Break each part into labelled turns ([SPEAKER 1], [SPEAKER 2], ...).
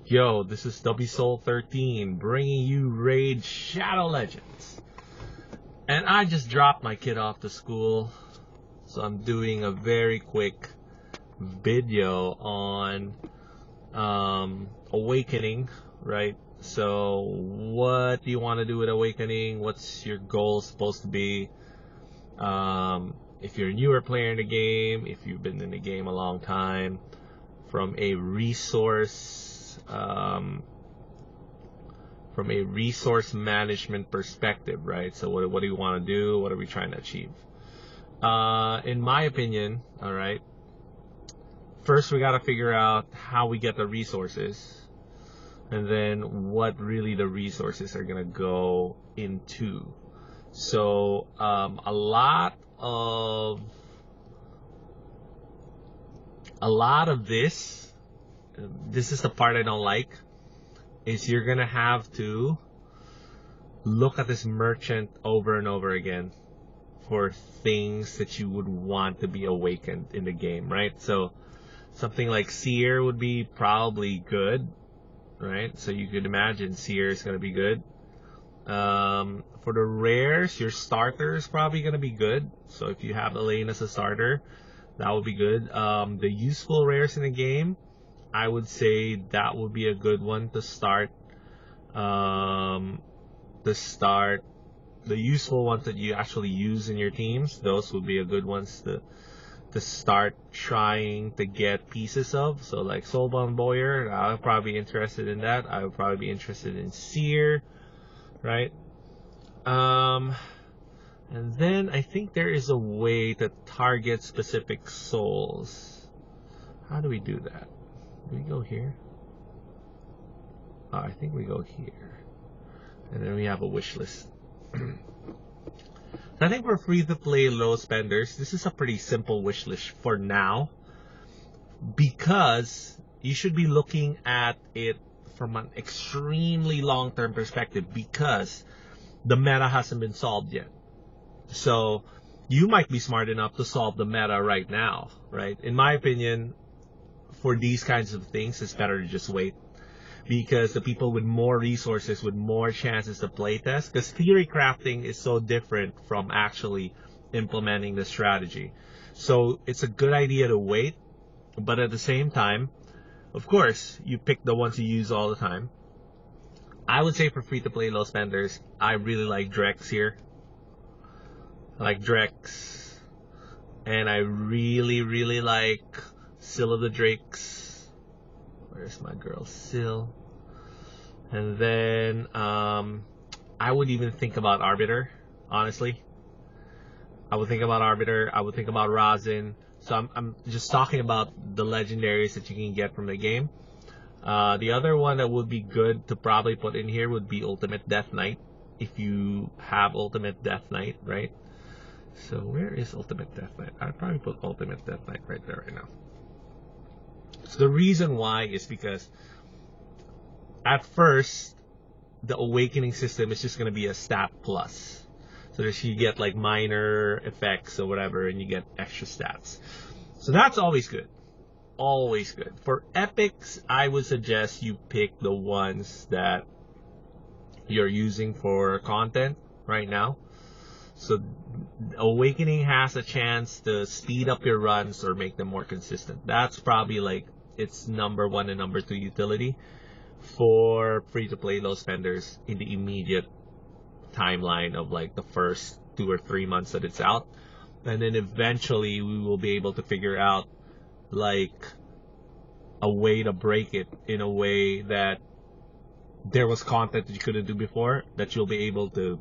[SPEAKER 1] Yo, this is WSoul13 bringing you Raid Shadow Legends. And I just dropped my kid off to school, so I'm doing a very quick video on Awakening, right? So what do you want to do with Awakening? What's your goal supposed to be? If you're a newer player in the game, if you've been in the game a long time, from a resource management perspective, right? So what do you want to do? What are we trying to achieve? In my opinion, all right, first we got to figure out how we get the resources, and then what really the resources are going to go into. So a lot of this is the part I don't like, is you're gonna have to look at this merchant over and over again for things that you would want to be awakened in the game, right? So something like Seer would be probably good, right? So you could imagine Seer is gonna be good. For the rares, your starter is probably gonna be good. So if you have Elaine as a starter, that would be good. The useful rares in the game, I would say that would be a good one to start. The useful ones that you actually use in your teams, those would be a good ones to start trying to get pieces of. So like Soulbound Boyer, I would probably be interested in that. I would probably be interested in Seer, right? And then I think there is a way to target specific souls. How do we do that? Do we go here? Oh, I think we go here. And then we have a wish list. I think for free-to-play low spenders, this is a pretty simple wish list for now, because you should be looking at it from an extremely long-term perspective, because the meta hasn't been solved yet. So you might be smart enough to solve the meta right now, right? In my opinion, for these kinds of things, it's better to just wait, because the people with more resources, with more chances to playtest, because theory crafting is so different from actually implementing the strategy. So it's a good idea to wait, but at the same time, of course, you pick the ones you use all the time. I would say for free-to-play low spenders, I really like Drex here. I like Drex, and I really like Syl of the Drakes. Where's my girl Syl? And then I would even think about Arbiter, honestly. I would think about Arbiter, I would think about Rosin. So I'm just talking about the legendaries that you can get from the game. The other one that would be good to probably put in here would be Ultimate Death Knight, if you have Ultimate Death Knight, right? So where is Ultimate Death Knight? I'd probably put Ultimate Death Knight right there right now. So the reason why is because at first the Awakening system is just going to be a stat plus. So that you get like minor effects or whatever, and you get extra stats. So that's always good. Always good. For epics, I would suggest you pick the ones that you're using for content right now. So Awakening has a chance to speed up your runs or make them more consistent. That's probably like its number 1 and number 2 utility for free-to-play low spenders in the immediate timeline of like the first 2 or 3 months that it's out. And then eventually we will be able to figure out like a way to break it in a way that there was content that you couldn't do before that you'll be able to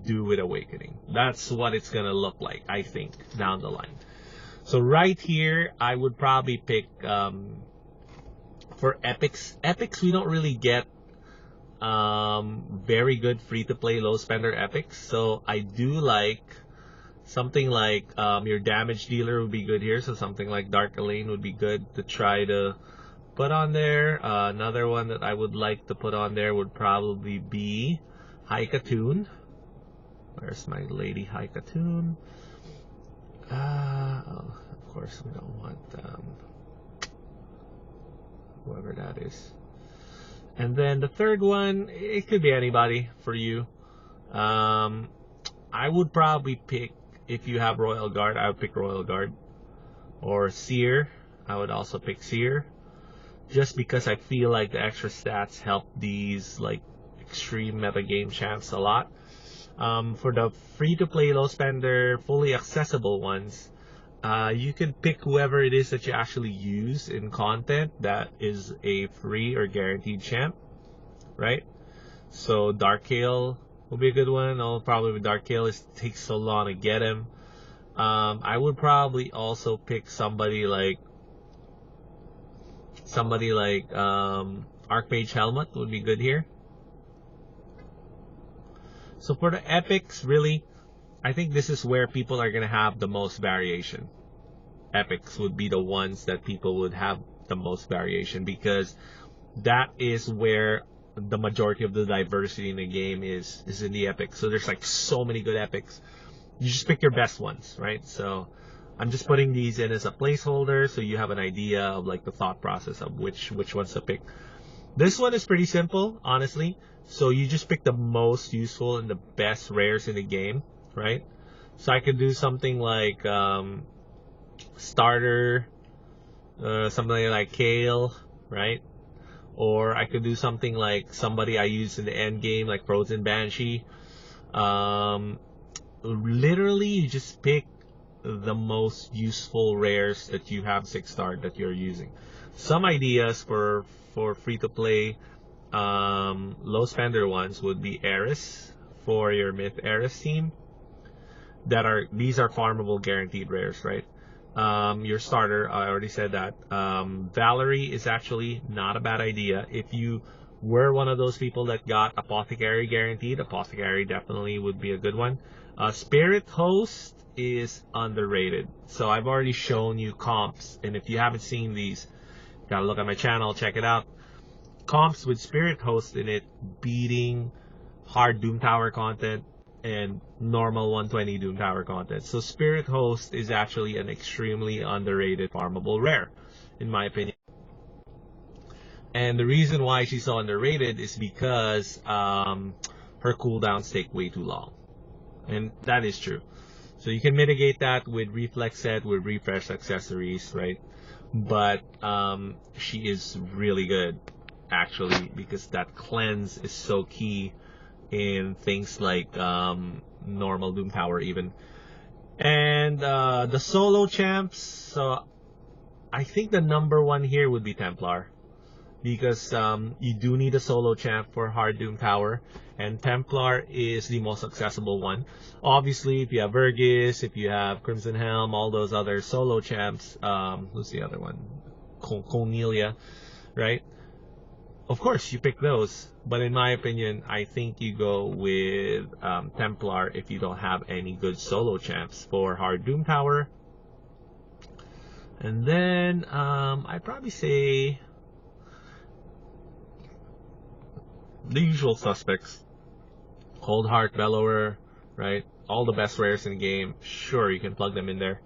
[SPEAKER 1] do with Awakening. That's what it's gonna look like, I think, down the line. So right here, I would probably pick for epics. Epics, we don't really get very good free-to-play low-spender epics. So I do like something like your damage dealer would be good here. So something like Dark Elaine would be good to try to put on there. Another one that I would like to put on there would probably be Haikatoon. Where's my lady Haikatoon? Of course we don't want whoever that is. And then the third one, it could be anybody for you. I would probably pick, if you have Royal Guard, I would pick Royal Guard. Or Seer, I would also pick Seer. Just because I feel like the extra stats help these like extreme meta game champs a lot. For the free-to-play, low-spender, fully accessible ones, you can pick whoever it is that you actually use in content that is a free or guaranteed champ, right? So Darkale will be a good one. Probably with Darkale, it takes so long to get him. I would probably also pick somebody like Archmage Helmet would be good here. So for the epics, really, I think this is where people are going to have the most variation. Epics would be the ones that people would have the most variation, because that is where the majority of the diversity in the game is in the epics. So there's like so many good epics. You just pick your best ones, right? So I'm just putting these in as a placeholder so you have an idea of like the thought process of which ones to pick. This one is pretty simple, honestly. So you just pick the most useful and the best rares in the game, right? So I could do something like starter, something like Kale, right? Or I could do something like somebody I use in the end game, like Frozen Banshee. Literally, you just pick the most useful rares that you have 6-star that you're using. Some ideas for free-to-play low spender ones would be Eris for your Myth Eris team. These are farmable guaranteed rares, right? Your starter, I already said that. Valerie is actually not a bad idea. If you were one of those people that got Apothecary guaranteed, Apothecary definitely would be a good one. Spirit Host is underrated. So I've already shown you comps, and if you haven't seen these, gotta look at my channel, check it out. Comps with Spirit Host in it beating hard Doom Tower content and normal 120 Doom Tower content. So Spirit Host is actually an extremely underrated farmable rare, in my opinion. And the reason why she's so underrated is because her cooldowns take way too long. And that is true. So you can mitigate that with Reflex Set, with Refresh accessories, right? But she is really good, actually, because that cleanse is so key in things like normal Doom Tower even. And the solo champs, so I think the number one here would be Templar, because you do need a solo champ for hard Doom Tower, and Templar is the most accessible one. Obviously, if you have Vergis, if you have Crimson Helm, all those other solo champs, who's the other one? Cornelia, right? Of course, you pick those, but in my opinion, I think you go with Templar if you don't have any good solo champs for hard Doom Tower. And then I'd probably say the usual suspects. Cold Heart Bellower, right? All the best rares in the game. Sure, you can plug them in there.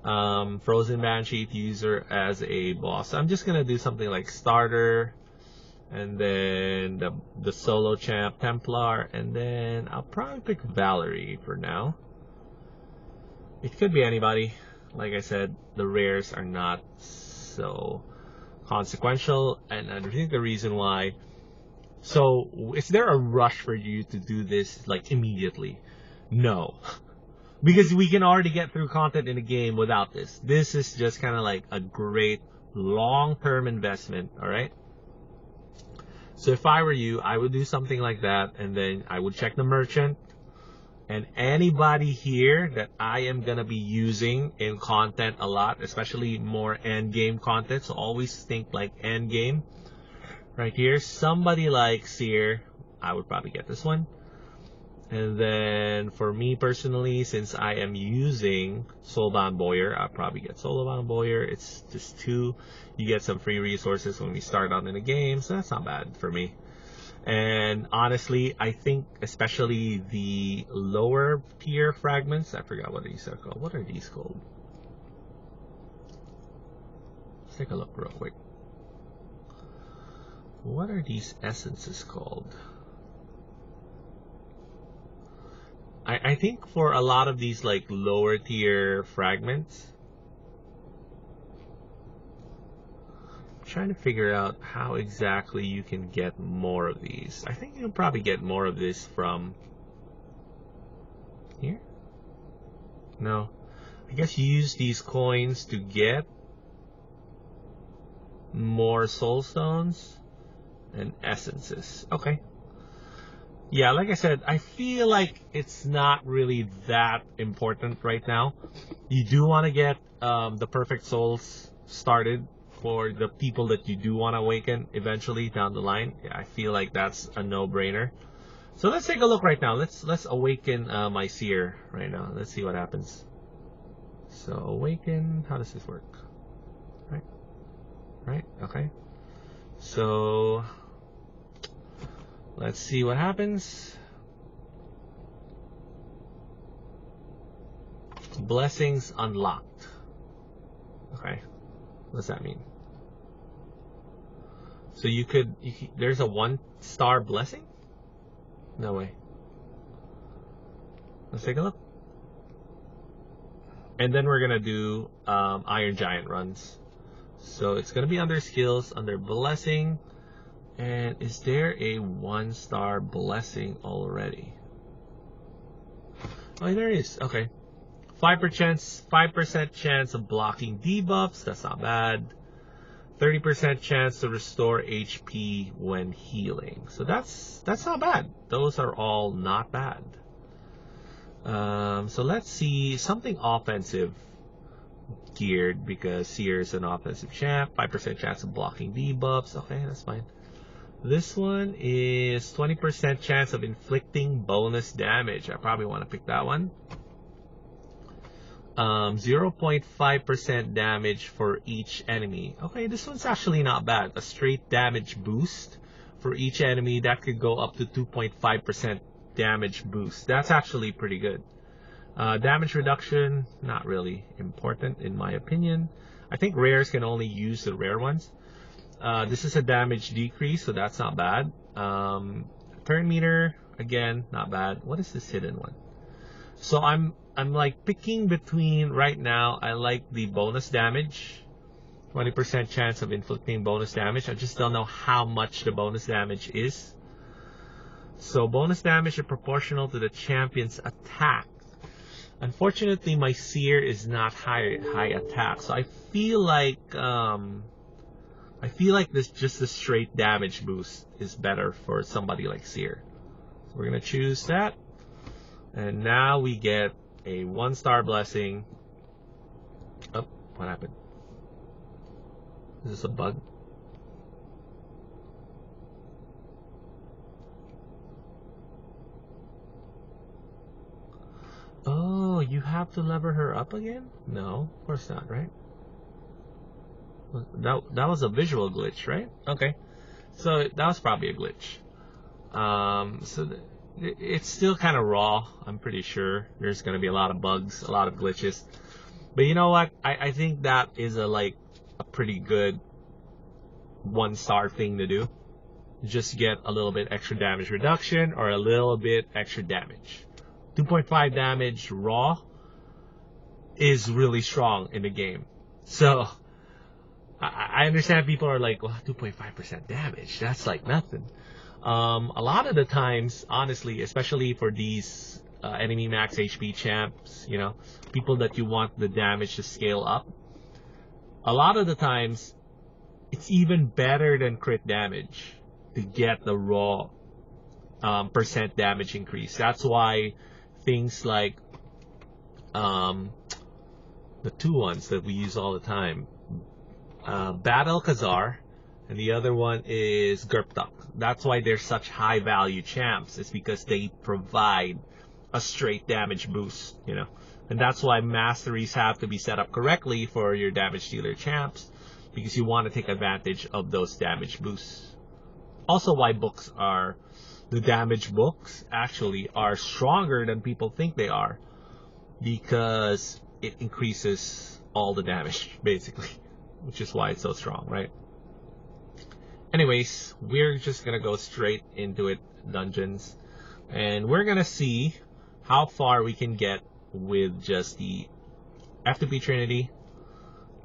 [SPEAKER 1] Frozen Banshee, if you use her as a boss. I'm just gonna do something like starter, and then the solo champ Templar, and then I'll probably pick Valerie for now. It could be anybody. Like I said, the rares are not so consequential, and I think the reason why. So, is there a rush for you to do this like immediately? No. Because we can already get through content in the game without this. This is just kind of like a great long-term investment, alright? So if I were you, I would do something like that, and then I would check the merchant. And anybody here that I am going to be using in content a lot, especially more end-game content, so always think like end-game. Right here, somebody like Seer, I would probably get this one. And then for me personally, since I am using Soulbound Boyar, I'll probably get Soulbound Boyar. It's just 2. You get some free resources when we start out in the game, so that's not bad for me. And honestly, I think especially the lower tier fragments, I forgot what these are called. What are these called? Let's take a look real quick. What are these essences called? I think for a lot of these like lower tier fragments, I'm trying to figure out how exactly you can get more of these. I think you can probably get more of this from here. No, I guess you use these coins to get more soul stones and essences. Okay. Yeah, like I said, I feel like it's not really that important right now. You do want to get the perfect souls started for the people that you do want to awaken eventually down the line. Yeah, I feel like that's a no-brainer. So let's take a look right now. Let's awaken my seer right now. Let's see what happens. So awaken, how does this work? Right, okay. So let's see what happens. Blessings unlocked. Okay, what does that mean? So you could there's a 1-star blessing? No way. Let's take a look. And then we're gonna do Iron Giant runs. So it's gonna be under skills, under blessing. And is there a 1-star blessing already? Oh, there is. Okay. 5% chance of blocking debuffs. That's not bad. 30% chance to restore HP when healing. So that's not bad. Those are all not bad. So let's see something offensive geared, because Seer is an offensive champ. 5% chance of blocking debuffs. Okay, that's fine. This one is 20% chance of inflicting bonus damage. I probably want to pick that one. 0.5% damage for each enemy. Okay, this one's actually not bad. A straight damage boost for each enemy. That could go up to 2.5% damage boost. That's actually pretty good. Damage reduction, not really important in my opinion. I think rares can only use the rare ones. This is a damage decrease, so that's not bad. Turn meter, again, not bad. What is this hidden one? So I'm like picking between right now. I like the bonus damage, 20% chance of inflicting bonus damage. I just don't know how much the bonus damage is. So bonus damage is proportional to the champion's attack. Unfortunately, my Seer is not high attack, so I feel like this just a straight damage boost is better for somebody like Seer. So we're gonna choose that, and now we get a 1-star blessing. Oh, what happened? Is this a bug? Oh, you have to lever her up again? No, of course not, right? That was a visual glitch, right? Okay, so that was probably a glitch. It's still kind of raw. I'm pretty sure there's gonna be a lot of bugs, a lot of glitches. But you know what? I think that is a pretty good 1-star thing to do. Just get a little bit extra damage reduction or a little bit extra damage. 2.5 damage raw is really strong in the game. So I understand people are like, well, 2.5% damage, that's like nothing. A lot of the times, honestly, especially for these enemy max HP champs, you know, people that you want the damage to scale up, a lot of the times it's even better than crit damage to get the raw percent damage increase. That's why things like the two ones that we use all the time, Battle Khazar, and the other one is Gerptuk. That's why they're such high value champs. It's because they provide a straight damage boost, you know. And that's why masteries have to be set up correctly for your damage dealer champs, because you want to take advantage of those damage boosts. Also why the damage books actually are stronger than people think they are, because it increases all the damage basically, which is why it's so strong, right? anyways, we're just gonna go straight into it, dungeons, and we're gonna see how far we can get with just the F2P Trinity,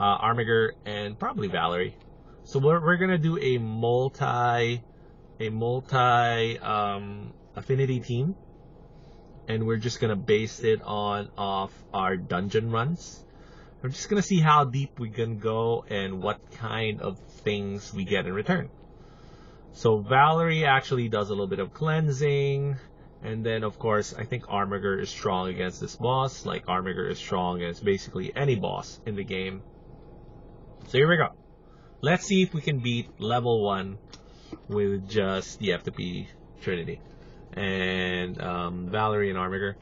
[SPEAKER 1] Armiger, and probably Valerie. So we're gonna do a multi affinity team, and we're just gonna base it off our dungeon runs. We're just gonna see how deep we can go and what kind of things we get in return. So Valerie actually does a little bit of cleansing, and then of course I think Armiger is strong against this boss. Like Armiger is strong against basically any boss in the game. So here we go. Let's see if we can beat level 1 with just the F2P Trinity and Valerie and Armiger.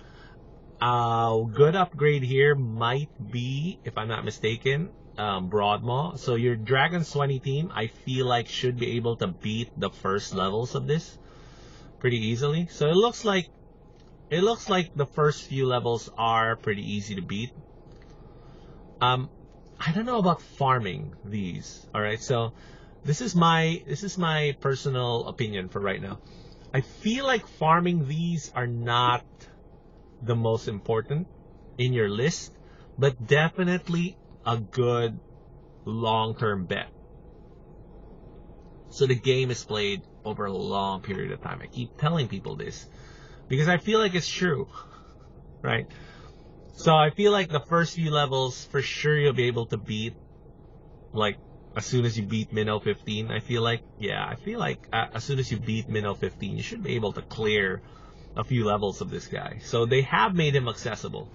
[SPEAKER 1] Good upgrade here might be, if I'm not mistaken, Broadmaw. So your Dragon 20 team, I feel like should be able to beat the first levels of this pretty easily. So it looks like the first few levels are pretty easy to beat. I don't know about farming these. All right, so this is my personal opinion for right now. I feel like farming these are not the most important in your list, but definitely a good long-term bet. So the game is played over a long period of time. I keep telling people this because I feel like it's true, right? So I feel like the first few levels, for sure you'll be able to beat, like, as soon as you beat Minnow 15, I feel like as soon as you beat Minnow 15, you should be able to clear a few levels of this guy. So they have made him accessible.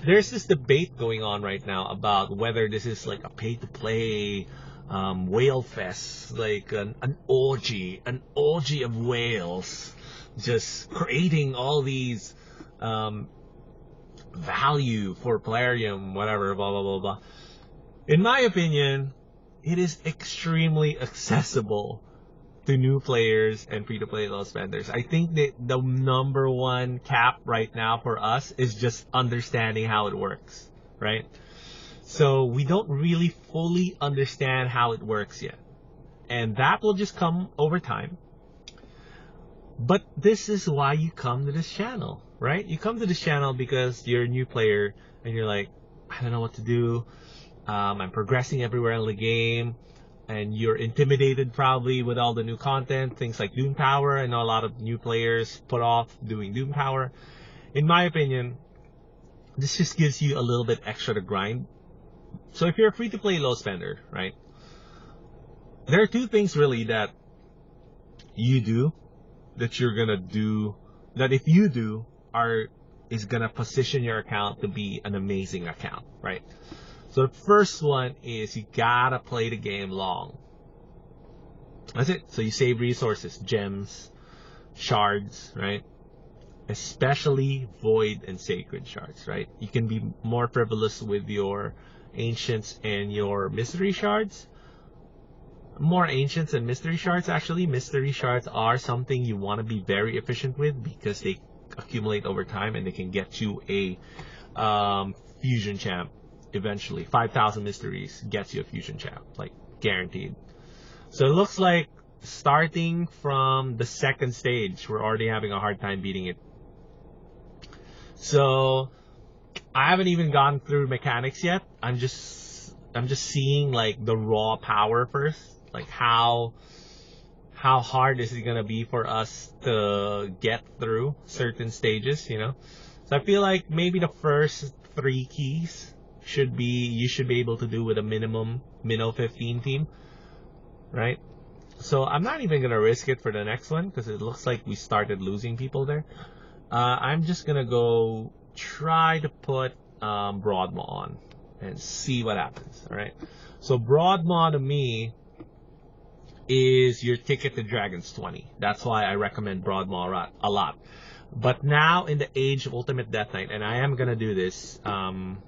[SPEAKER 1] There's this debate going on right now about whether this is like a pay-to-play whale fest, like an orgy of whales, just creating all these value for Plarium, whatever, blah, blah, blah, blah. In my opinion, it is extremely accessible to new players and free-to-play low spenders. I think that the number one cap right now for us is just understanding how it works, right? So we don't really fully understand how it works yet. And that will just come over time. But this is why you come to this channel, right? You come to this channel because you're a new player and you're like, I don't know what to do. I'm progressing everywhere in the game. And you're intimidated probably with all the new content, things like Doom Tower. I know a lot of new players put off doing Doom Tower. In my opinion, this just gives you a little bit extra to grind. So if you're a free-to-play low spender, right? There are two things really that you do, that you're gonna do, that if you do, is gonna position your account to be an amazing account, right? So the first one is you gotta play the game long. That's it. So you save resources, gems, shards, right? Especially void and sacred shards, right? You can be more frivolous with your ancients and your mystery shards. More ancients and mystery shards, actually. Mystery shards are something you want to be very efficient with because they accumulate over time and they can get you a fusion champ. Eventually 5,000 mysteries gets you a fusion champ, like guaranteed. So it looks like starting from the second stage, we're already having a hard time beating it. So I haven't even gone through mechanics yet. I'm just seeing like the raw power first, like how hard is it gonna be for us to get through certain stages, you know? So I feel like maybe the first 3 keys you should be able to do with a minimum Minnow 15 team, right? So I'm not even gonna risk it for the next one because it looks like we started losing people there. I'm just gonna go try to put Broadmaw on and see what happens. All right. So Broadmaw to me is your ticket to Dragon's 20. That's why I recommend Broadmaw a lot. But now in the age of Ultimate Death Knight, and I am gonna do this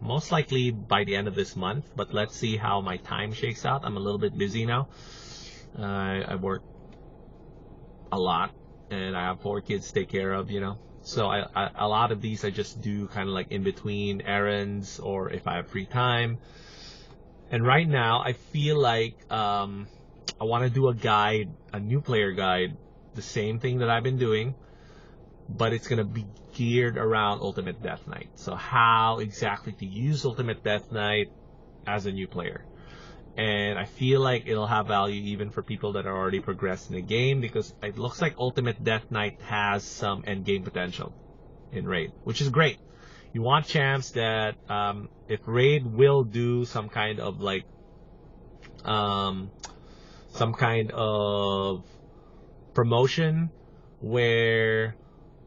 [SPEAKER 1] most likely by the end of this month, but let's see how my time shakes out. I'm a little bit busy now. I work a lot and I have 4 kids to take care of, you know. So a lot of these I just do kind of like in between errands or if I have free time. And right now I feel like I want to do a guide, a new player guide, the same thing that I've been doing, but it's going to be geared around Ultimate Death Knight. So how exactly to use Ultimate Death Knight as a new player. And I feel like it'll have value even for people that are already progressed in the game, because it looks like Ultimate Death Knight has some end game potential in Raid, which is great. You want champs that, if Raid will do some kind of like, some kind of promotion where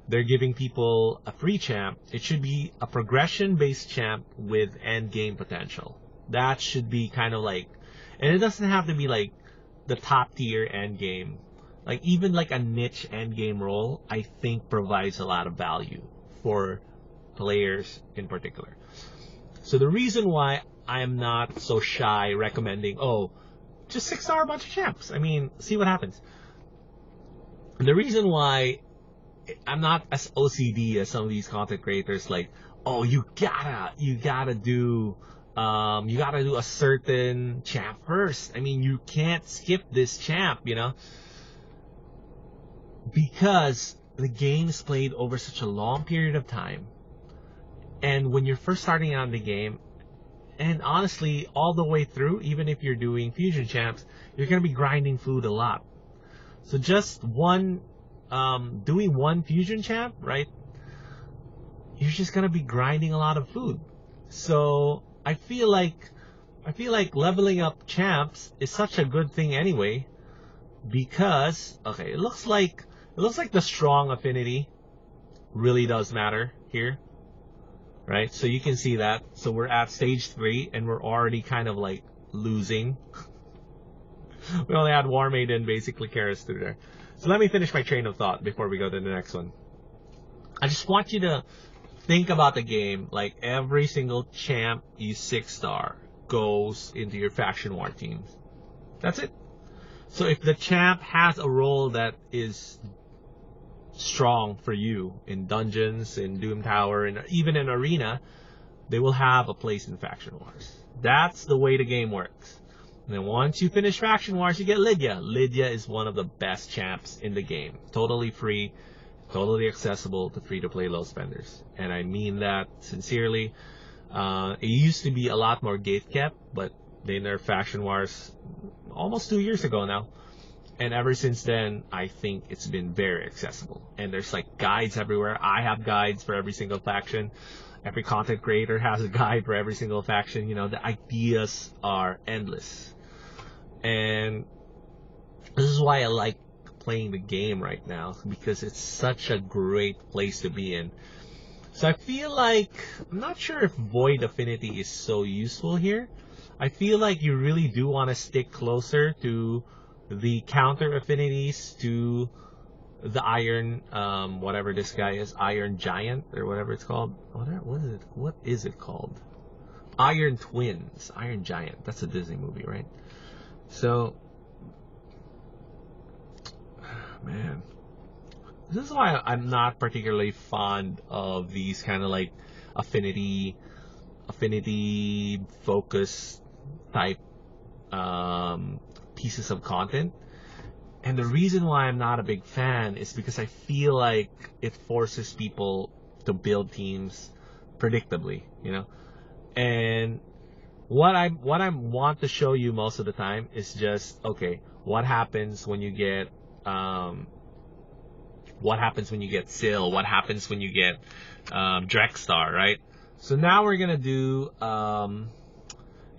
[SPEAKER 1] they're giving people a free champ, it should be a progression-based champ with end game potential. That should be kind of like, and it doesn't have to be like the top tier end game. Like even like a niche end game role, I think provides a lot of value for players in particular. So the reason why I am not so shy recommending, just 6-star a bunch of champs. I mean, see what happens. And the reason why I'm not as OCD as some of these content creators, like, you gotta do a certain champ first. I mean, you can't skip this champ, because the game's played over such a long period of time. And when you're first starting out in the game, and honestly, all the way through, even if you're doing fusion champs, you're going to be grinding food a lot. So just doing one fusion champ, right? You're just going to be grinding a lot of food. So I feel like leveling up champs is such a good thing anyway, because, it looks like the strong affinity really does matter here. Right, so you can see that. So we're at stage 3, and we're already kind of like losing. We only had War Maiden basically carry us through there. So let me finish my train of thought before we go to the next one. I just want you to think about the game like every single champ you 6-star goes into your faction war teams. That's it. So if the champ has a role that is strong for you in dungeons, in Doom Tower, and even in Arena, they will have a place in Faction Wars. That's the way the game works. And then once you finish Faction Wars, you get Lydia. Lydia is one of the best champs in the game. Totally free, totally accessible to free-to-play low spenders. And I mean that sincerely. It used to be a lot more gate-kept, but they nerfed Faction Wars almost 2 years ago now. And ever since then, I think it's been very accessible. And there's like guides everywhere. I have guides for every single faction. Every content creator has a guide for every single faction. The ideas are endless. And this is why I like playing the game right now, because it's such a great place to be in. So I feel like, I'm not sure if Void Affinity is so useful here. I feel like you really do want to stick closer to the counter affinities to the Iron, whatever this guy is, Iron Giant, or whatever it's called. What is it called? Iron Twins, Iron Giant. That's a Disney movie, right? So, man, this is why I'm not particularly fond of these kind of like affinity focus type pieces of content. And the reason why I'm not a big fan is because I feel like it forces people to build teams predictably, And what I want to show you most of the time is just, what happens when you get Syl? What happens when you get Drexstar, right? So now we're gonna do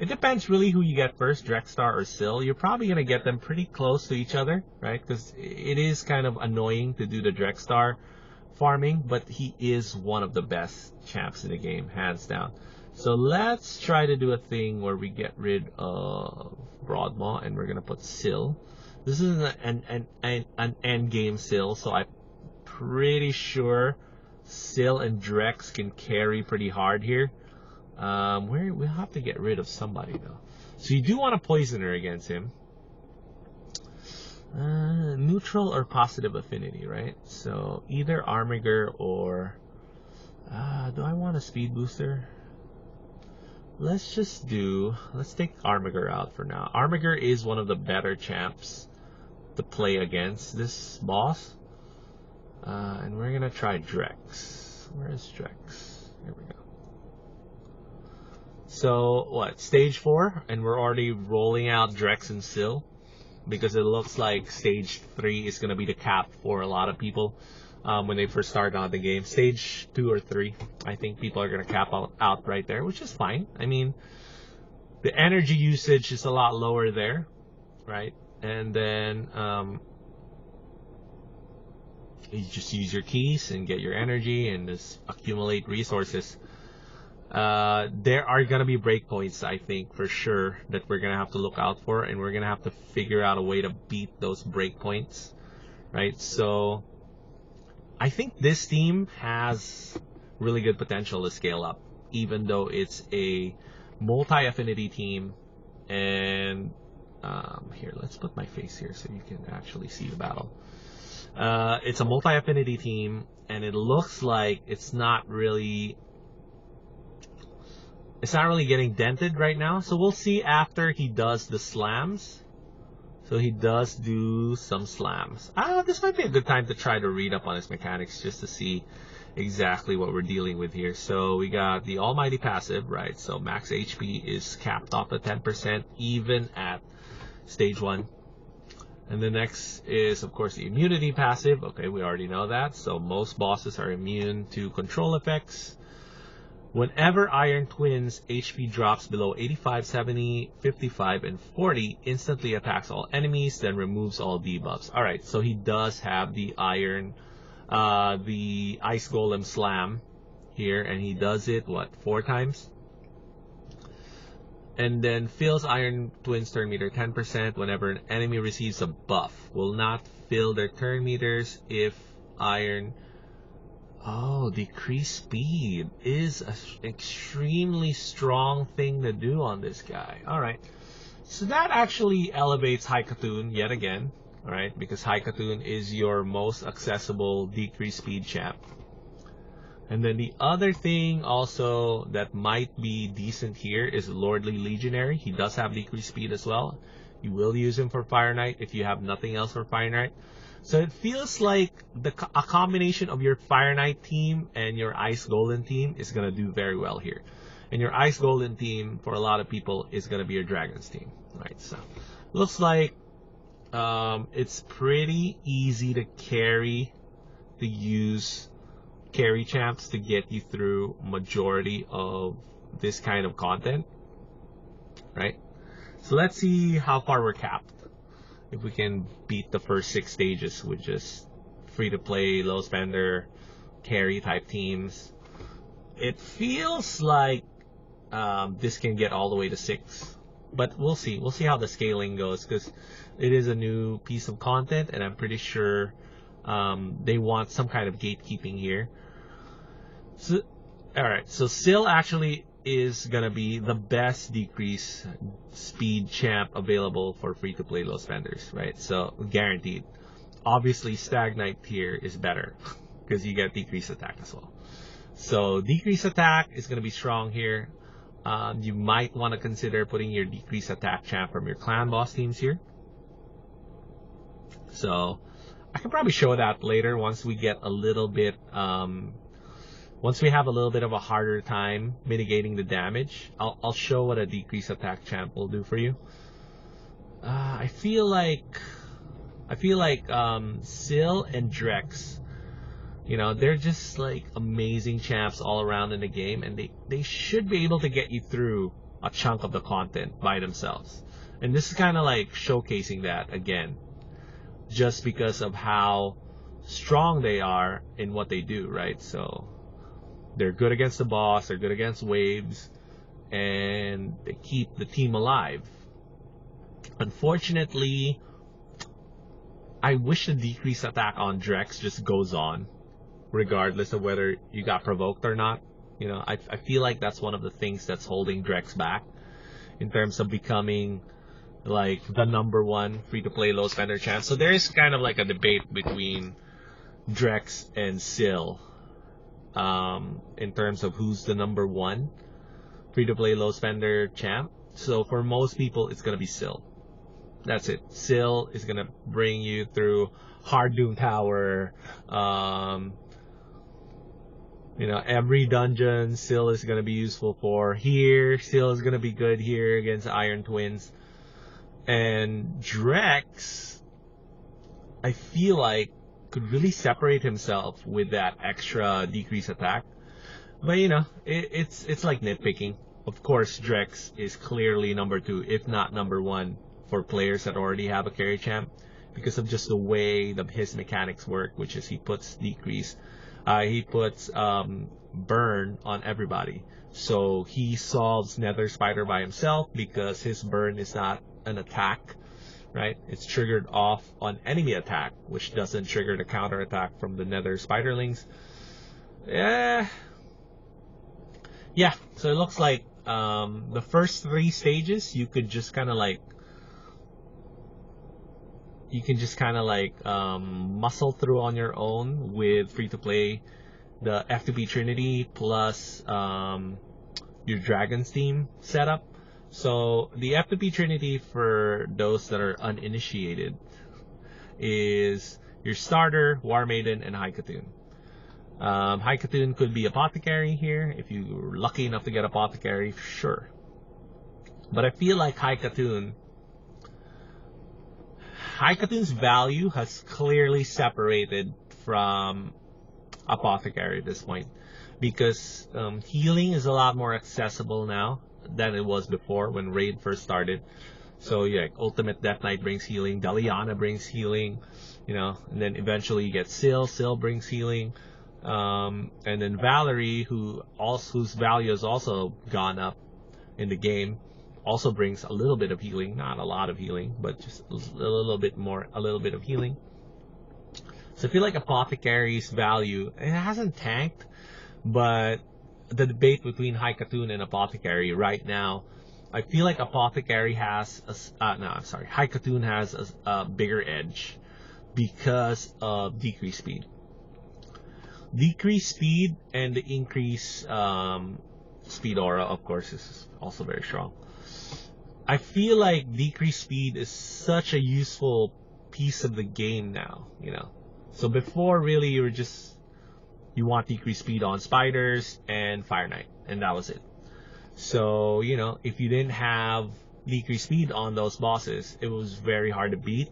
[SPEAKER 1] it depends really who you get first, Drexstar or Syl. You're probably going to get them pretty close to each other, right? Because it is kind of annoying to do the Drexstar farming, but he is one of the best champs in the game, hands down. So let's try to do a thing where we get rid of Broadmaw, and we're going to put Syl. This is an end game Syl, so I'm pretty sure Syl and Drex can carry pretty hard here. We'll have to get rid of somebody though. So you do want a poisoner against him. Neutral or positive affinity, right? So either Armiger or do I want a speed booster? let's take Armiger out for now. Armiger is one of the better champs to play against this boss. And we're gonna try Drex. Where is Drex? Here we go. So, what? Stage 4, and we're already rolling out Drex and Syl, because it looks like Stage 3 is gonna be the cap for a lot of people when they first start on the game. Stage 2 or 3, I think people are gonna cap out right there, which is fine. I mean, the energy usage is a lot lower there, right? And then you just use your keys and get your energy and just accumulate resources. There are gonna be breakpoints, I think, for sure, that we're gonna have to look out for, and we're gonna have to figure out a way to beat those breakpoints, right? So I think this team has really good potential to scale up, even though it's a multi-affinity team. And here, let's put my face here so you can actually see the battle. It's a multi-affinity team, and it looks like it's not really getting dented right now. So we'll see after he does the slams. So he does do some slams. This might be a good time to try to read up on his mechanics just to see exactly what we're dealing with here. So we got the Almighty passive, right? So max HP is capped off at 10% even at stage 1. And the next is, of course, the immunity passive. Okay, we already know that. So most bosses are immune to control effects. Whenever Iron Twins HP drops below 85, 70, 55, and 40, instantly attacks all enemies, then removes all debuffs. Alright, so he does have the the Ice Golem Slam here, and he does it, what, 4 times? And then fills Iron Twins turn meter 10% whenever an enemy receives a buff. Will not fill their turn meters if Iron... Oh, decreased speed is an extremely strong thing to do on this guy. Alright, so that actually elevates Haikatun yet again, alright, because Haikatun is your most accessible decreased speed champ. And then the other thing also that might be decent here is Lordly Legionary. He does have decreased speed as well. You will use him for Fire Knight if you have nothing else for Fire Knight. So it feels like a combination of your Fire Knight team and your Ice Golem team is going to do very well here. And your Ice Golem team, for a lot of people, is going to be your Dragons team. Right? So looks like it's pretty easy to use carry champs to get you through majority of this kind of content. Right? So let's see how far we're capped. If we can beat the first 6 stages with just free-to-play, low-spender, carry type teams. It feels like this can get all the way to 6. But we'll see. We'll see how the scaling goes, because it is a new piece of content, and I'm pretty sure they want some kind of gatekeeping here. So, alright, so Syl actually is gonna be the best decrease speed champ available for free-to-play low spenders, right? So guaranteed. Obviously, Stag Knight here is better because you get decreased attack as well. So decreased attack is gonna be strong here. You might want to consider putting your decreased attack champ from your clan boss teams here. So I can probably show that later once we get a little bit once we have a little bit of a harder time mitigating the damage. I'll show what a decreased attack champ will do for you. I feel like Syl and Drex, you know, they're just like amazing champs all around in the game, and they should be able to get you through a chunk of the content by themselves. And this is kind of like showcasing that again, just because of how strong they are in what they do, right? So they're good against the boss, they're good against waves, and they keep the team alive. Unfortunately, I wish the decreased attack on Drex just goes on, regardless of whether you got provoked or not. You know, I feel like that's one of the things that's holding Drex back in terms of becoming like the #1 free-to-play low spender champ. So there is kind of like a debate between Drex and Syl in terms of who's the #1. free-to-play low spender champ. So for most people, it's gonna be Syl. That's it. Syl is gonna bring you through hard Doom Tower. Every dungeon Syl is gonna be useful for. Here, Syl is gonna be good here against Iron Twins. And Drex, I feel like, could really separate himself with that extra decrease attack. But it's like nitpicking. Of course, Drex is clearly number 2, if not number 1, for players that already have a carry champ, because of just the way his mechanics work, which is he puts burn on everybody. So he solves Nether Spider by himself because his burn is not an attack, right? It's triggered off on enemy attack, which doesn't trigger the counter attack from the Nether Spiderlings. Yeah, so it looks like the first 3 stages you could just kind of like muscle through on your own with free-to-play, the F2P Trinity plus your Dragon's Team setup. So the F2P Trinity, for those that are uninitiated, is your starter, War Maiden, and High Katoon. High Katoon could be Apothecary here, if you're lucky enough to get Apothecary, sure. But I feel like High Katoon's value has clearly separated from Apothecary at this point, because healing is a lot more accessible now than it was before when Raid first started. So yeah, Ultimate Death Knight brings healing, Daliana brings healing, and then eventually you get Syl brings healing, and then Valerie, whose value has also gone up in the game, also brings a little bit of healing, not a lot of healing, but just a little bit of healing. So I feel like Apothecary's value, it hasn't tanked, but the debate between High Katoon and Apothecary right now, I feel like Apothecary has High Katoon has a bigger edge because of decreased speed. Decreased speed and the increased speed aura, of course, is also very strong. I feel like decreased speed is such a useful piece of the game now, So before, really, you want decreased speed on spiders and Fire Knight, and that was it. So, if you didn't have decreased speed on those bosses, it was very hard to beat.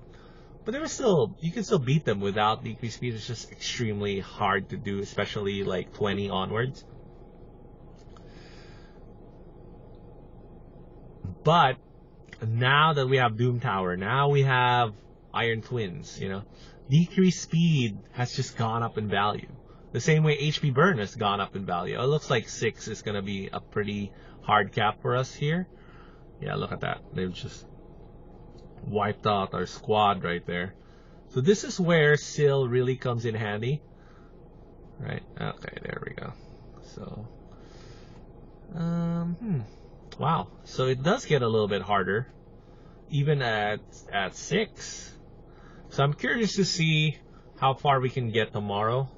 [SPEAKER 1] But you can still beat them without decreased speed. It's just extremely hard to do, especially like 20 onwards. But now that we have Doom Tower, now we have Iron Twins, decreased speed has just gone up in value. The same way HP burn has gone up in value. It looks like 6 is going to be a pretty hard cap for us here. Yeah, look at that. They've just wiped out our squad right there. So this is where Syl really comes in handy. Right? Okay, there we go. So, wow. So it does get a little bit harder, even at 6. So I'm curious to see how far we can get tomorrow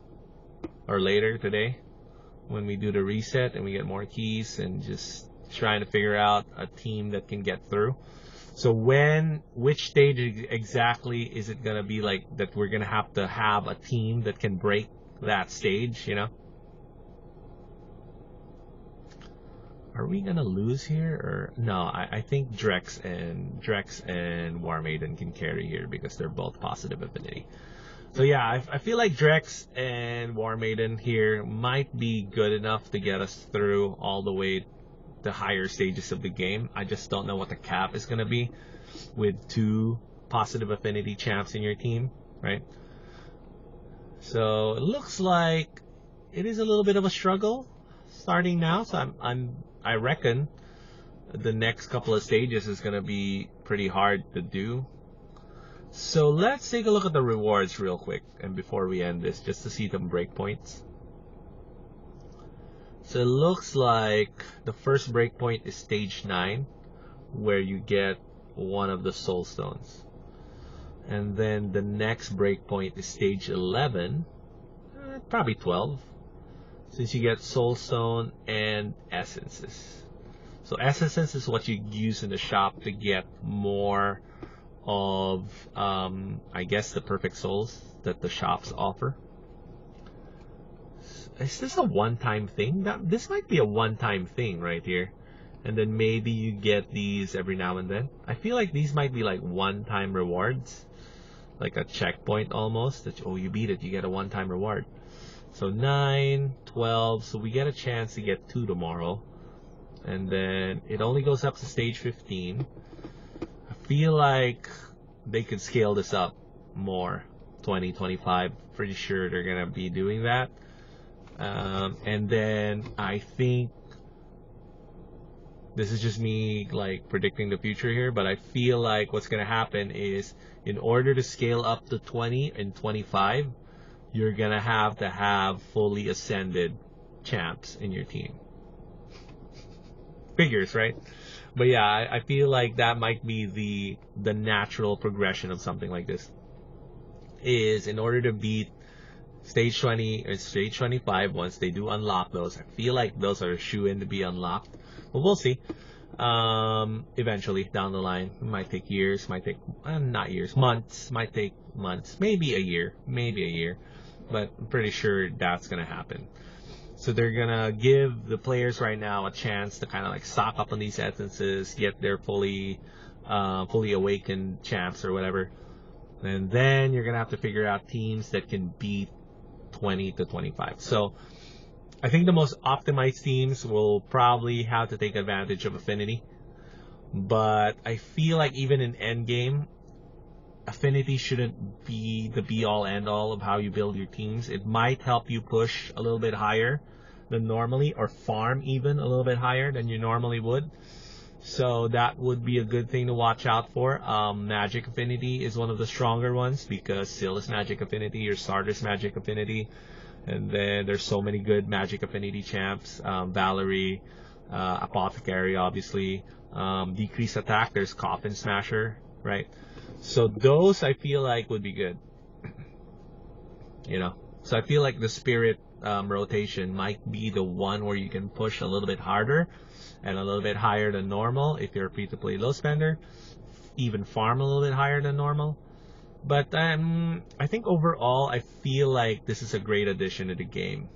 [SPEAKER 1] or later today when we do the reset and we get more keys and just trying to figure out a team that can get through. So which stage exactly is it going to be like that we're going to have a team that can break that stage, Are we going to lose here? Or no, I think Drex and War Maiden can carry here because they're both positive affinity. So yeah, I feel like Drex and War Maiden here might be good enough to get us through all the way to higher stages of the game. I just don't know what the cap is going to be with 2 positive affinity champs in your team, right? So it looks like it is a little bit of a struggle starting now. So I reckon the next couple of stages is going to be pretty hard to do. So let's take a look at the rewards real quick, and before we end this, just to see some breakpoints. So it looks like the first breakpoint is stage 9, where you get one of the soul stones. And then the next breakpoint is stage 11, probably 12, since you get soul stone and essences. So essence is what you use in the shop to get more of, I guess, the perfect souls that the shops offer. Is this a one-time thing? This might be a one-time thing right here. And then maybe you get these every now and then. I feel like these might be like one-time rewards. Like a checkpoint almost. That, oh, you beat it, you get a one-time reward. So 9, 12. So we get a chance to get 2 tomorrow. And then it only goes up to stage 15. I feel like they could scale this up more. 20, 25. Pretty sure they're going to be doing that. And then I think this is just me like predicting the future here, but I feel like what's going to happen is in order to scale up to 20 and 25, you're going to have fully ascended champs in your team. Figures, right? But yeah, I feel like that might be the natural progression of something like this. Is in order to beat stage 20 or stage 25, once they do unlock those, I feel like those are a shoe-in to be unlocked. But we'll see. Eventually, down the line, it might take years, might take, not years, months, might take months, maybe a year. But I'm pretty sure that's going to happen. So they're going to give the players right now a chance to kind of like stock up on these essences, get their fully awakened champs or whatever. And then you're going to have to figure out teams that can beat 20 to 25. So I think the most optimized teams will probably have to take advantage of affinity. But I feel like even in endgame, affinity shouldn't be the be-all end-all of how you build your teams. It might help you push a little bit higher than normally, or farm even a little bit higher than you normally would. So that would be a good thing to watch out for. Magic Affinity is one of the stronger ones because Syl is Magic Affinity, your Stardust Magic Affinity. And then there's so many good Magic Affinity champs. Valerie, Apothecary, obviously. Decreased attack, there's Coffin Smasher, right? So those I feel like would be good. So I feel like the Spirit rotation might be the one where you can push a little bit harder and a little bit higher than normal if you're a free-to-play low spender. Even farm a little bit higher than normal. But I think overall, I feel like this is a great addition to the game.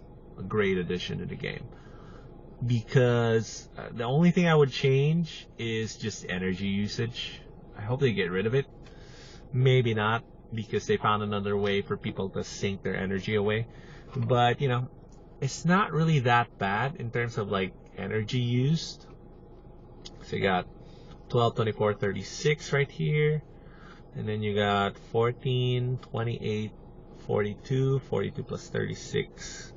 [SPEAKER 1] Because the only thing I would change is just energy usage. I hope they get rid of it. Maybe not, because they found another way for people to sink their energy away. But, it's not really that bad in terms of like energy used. So you got 12, 24, 36 right here. And then you got 14, 28, 42 plus 36,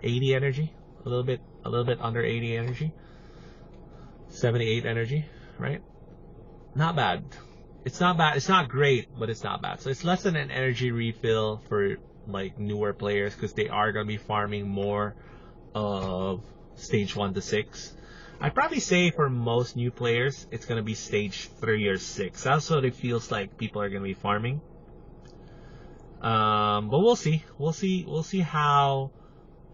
[SPEAKER 1] 80 energy, a little bit under 80 energy, 78 energy, right? Not bad. It's not bad. It's not great, but it's not bad. So it's less than an energy refill for like newer players because they are going to be farming more of stage 1 to 6. I'd probably say for most new players, it's going to be stage 3 or 6. That's what it feels like people are going to be farming. But we'll see. We'll see how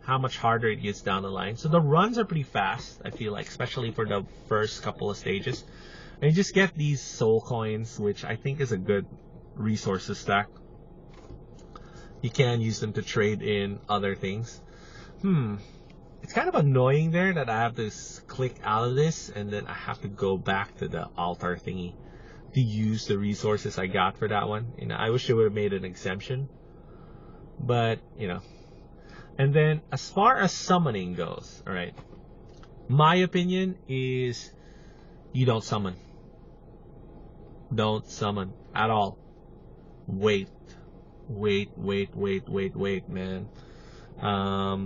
[SPEAKER 1] much harder it gets down the line. So the runs are pretty fast, I feel like, especially for the first couple of stages. And you just get these soul coins, which I think is a good resource to stack. You can use them to trade in other things. It's kind of annoying there that I have to click out of this and then I have to go back to the altar thingy to use the resources I got for that one. I wish they would have made an exemption. But, And then as far as summoning goes, alright, my opinion is you don't summon. Don't summon at all. Wait, man.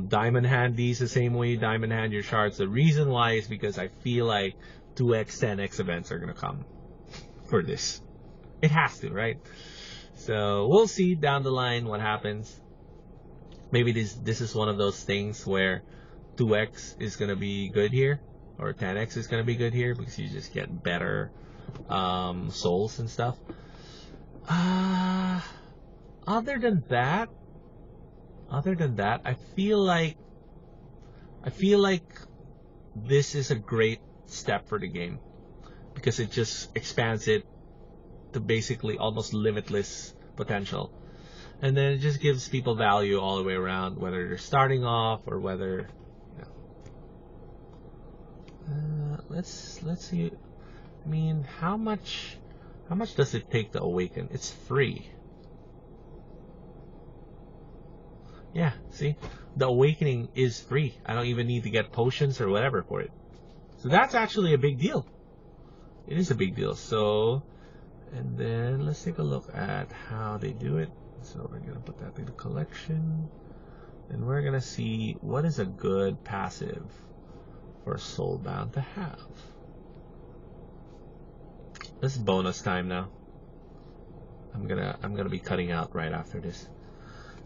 [SPEAKER 1] Diamond hand these the same way you diamond hand your shards. The reason why is because I feel like 2x, 10x events are going to come for this. It has to, right? So we'll see down the line what happens. Maybe this is one of those things where 2x is going to be good here, or 10x is going to be good here because you just get better souls and stuff. Other than that, I feel like this is a great step for the game because it just expands it to basically almost limitless potential. And then it just gives people value all the way around, whether they're starting off or whether, let's see. I mean, how much does it take to awaken? It's free. Yeah, see? The awakening is free. I don't even need to get potions or whatever for it. So that's actually a big deal. It is a big deal. So, and then let's take a look at how they do it. So we're going to put that in the collection. And we're going to see what is a good passive for Soulbound to have. This is bonus time now. I'm gonna be cutting out right after this.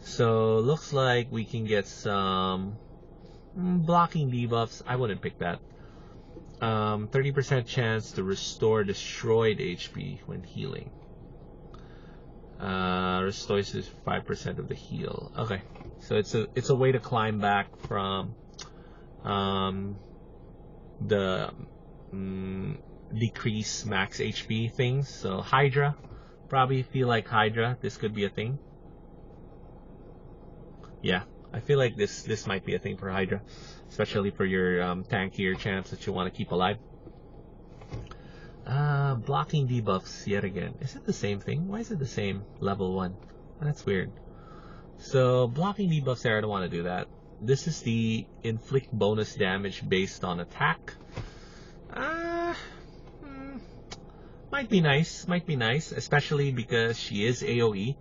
[SPEAKER 1] So looks like we can get some blocking debuffs. I wouldn't pick that. 30% chance to restore destroyed HP when healing. Restores 5% of the heal. Okay, so it's a way to climb back from the decrease max HP things. So Hydra, probably feel like Hydra. This could be a thing. Yeah, I feel like this might be a thing for Hydra, especially for your tankier champs that you want to keep alive. Blocking debuffs yet again. Is it the same thing? Why is it the same level 1? That's weird. So blocking debuffs there, I don't want to do that. This is the inflict bonus damage based on attack. Might be nice, especially because she is AoE.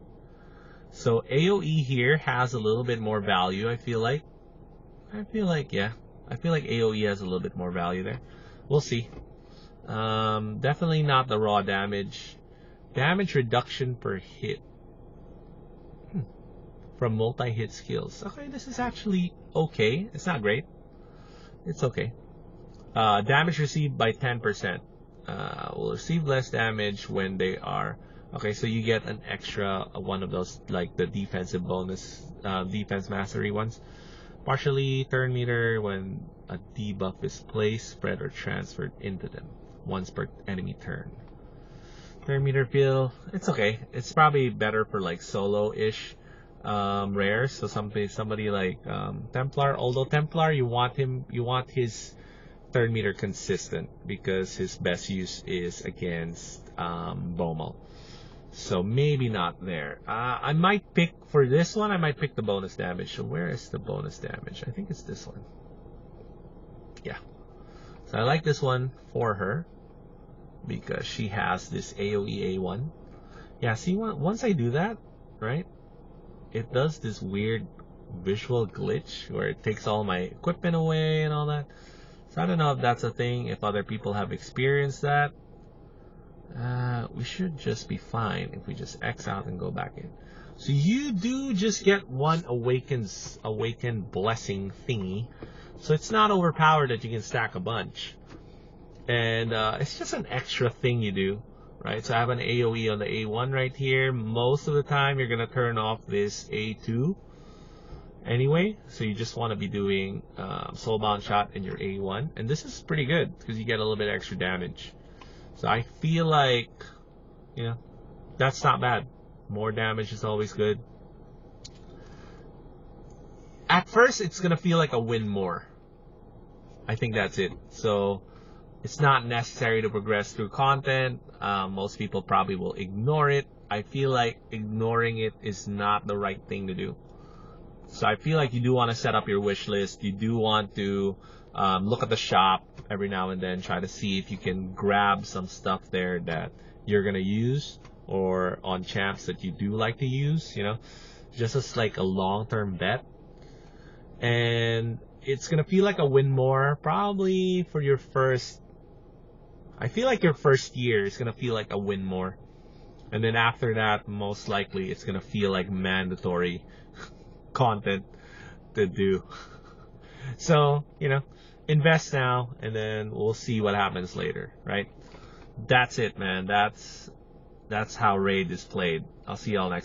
[SPEAKER 1] So AoE here has a little bit more value, I feel like. Yeah. I feel like AoE has a little bit more value there. We'll see. Definitely not the raw damage. Damage reduction per hit. From multi-hit skills. Okay, this is actually okay. It's not great. It's okay. Damage received by 10%. Will receive less damage when they are... Okay, so you get an extra one of those, like the defensive bonus, defense mastery ones. Partially turn meter when a debuff is placed, spread, or transferred into them. Once per enemy turn. Turn meter feel, it's okay. It's probably better for like solo-ish rares. So somebody like Templar. Although Templar, you want his turn meter consistent because his best use is against Bomal. So maybe not there. I might pick, for this one, I might pick the bonus damage. So where is the bonus damage? I think it's this one. Yeah. So I like this one for her because she has this AoE A1. Yeah, see, once I do that, right, it does this weird visual glitch where it takes all my equipment away and all that. So I don't know if that's a thing, if other people have experienced that. We should just be fine if we just X out and go back in. So you do just get one awaken blessing thingy. So it's not overpowered that you can stack a bunch. And it's just an extra thing you do, right? So I have an AoE on the A1 right here. Most of the time you're going to turn off this A2 anyway. So you just want to be doing Soulbound Shot in your A1. And this is pretty good because you get a little bit extra damage. So I feel like, that's not bad. More damage is always good. At first, it's going to feel like a win more. I think that's it. So it's not necessary to progress through content. Most people probably will ignore it. I feel like ignoring it is not the right thing to do. So I feel like you do want to set up your wish list. You do want to look at the shop every now and then, try to see if you can grab some stuff there that you're going to use, or on champs that you do like to use, just as like a long-term bet. And it's going to feel like a win more probably for your first, I feel like your first year is going to feel like a win more. And then after that, most likely it's going to feel like mandatory content to do. So, invest now, and then we'll see what happens later, right? That's it, man. That's how Raid is played. I'll see y'all next time.